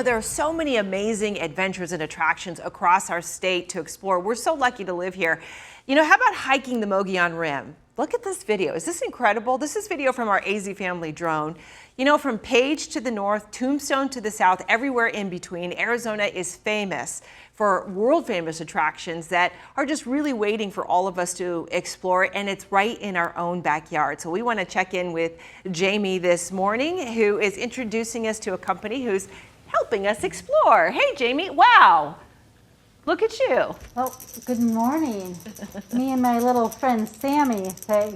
There are so many amazing adventures and attractions across our state to explore. We're so lucky to live here. How about hiking the Mogollon Rim? Look at this video. Is this incredible? This is video from our AZ family drone. From Page to the north, Tombstone to the south, everywhere in between, Arizona is famous for world famous attractions that are just really waiting for all of us to explore, and it's right in our own backyard. So we want to check in with Jaime this morning, who is introducing us to a company who's helping us explore. Hey, Jaime, wow. Look at you. Well, good morning. Me and my little friend Sammy say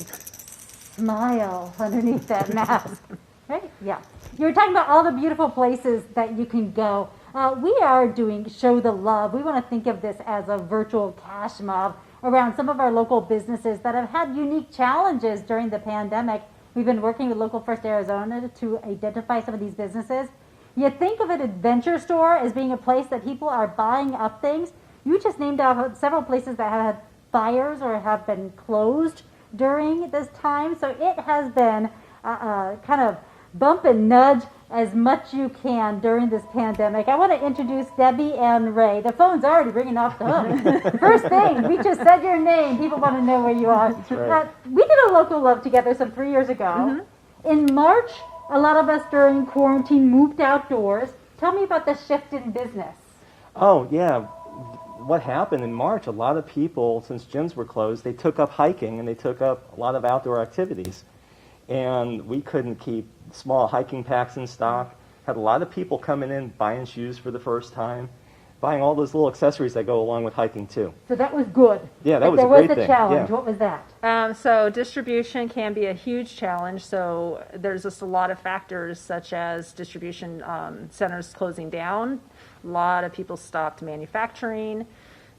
smile underneath that mask. Right? Yeah. You were talking about all the beautiful places that you can go. We are doing Show the Love. We want to think of this as a virtual cash mob around some of our local businesses that have had unique challenges during the pandemic. We've been working with Local First Arizona to identify some of these businesses. You think of an adventure store as being a place that people are buying up things. You just named out several places that have had fires or have been closed during this time. So it has been kind of bump and nudge as much you can during this pandemic. I want to introduce Debbie and Ray. The phone's already ringing off the hook. First thing, we just said your name. People want to know where you are. That's right. We did a Local Love together some 3 years ago. In March, a lot of us during quarantine moved outdoors. Tell me about the shift in business. Oh, yeah. What happened in March, a lot of people, since gyms were closed, they took up hiking and they took up a lot of outdoor activities. And we couldn't keep small hiking packs in stock. Had a lot of people coming in, buying shoes for the first time, buying all those little accessories that go along with hiking too. So that was good. Yeah, that was a great thing. There was a challenge. Yeah. What was that? So distribution can be a huge challenge. So there's just a lot of factors such as distribution centers closing down. A lot of people stopped manufacturing.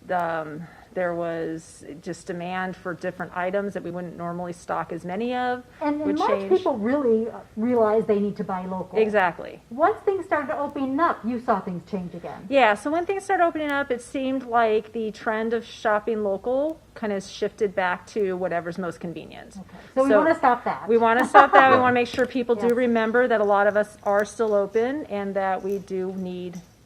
There was just demand for different items that we wouldn't normally stock as many of. And in March, people really realized they need to buy local. Exactly. Once things started opening up, you saw things change again. Yeah, so when things started opening up, it seemed like the trend of shopping local kind of shifted back to whatever's most convenient. Okay. So we want to stop that. We want to stop that. We want to make sure people do Yes. remember that a lot of us are still open and that we do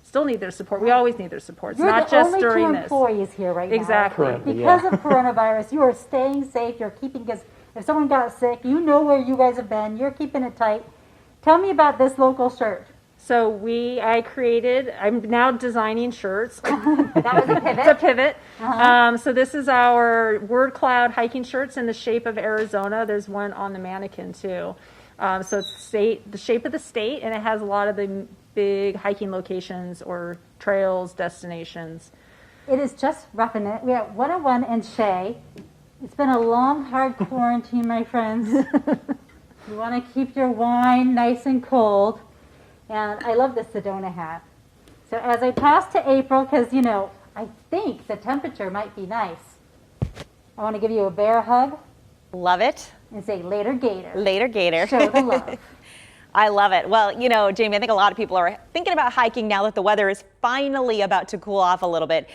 still need their support. We always need their support. It's You're not the just only during two this. employees here right Exactly. now. Currently, Because yeah. of coronavirus, you are staying safe. You're keeping, because if someone got sick, you know where you guys have been. You're keeping it tight. Tell me about this local shirt. So I'm now designing shirts. That was a pivot. It's a pivot. So this is our word cloud hiking shirts in the shape of Arizona. There's one on the mannequin too. So it's the shape of the state, and it has a lot of the big hiking locations or trails, destinations. It is Just Roughin' It. We are 101 and Shea. It's been a long, hard quarantine, my friends. You want to keep your wine nice and cold. And I love this Sedona hat. So as I toss to April, because, I think the temperature might be nice, I want to give you a bear hug Love it. and say, later, Gator. Later, Gator. Show the love. I love it. Well, Jaime, I think a lot of people are thinking about hiking now that the weather is finally about to cool off a little bit.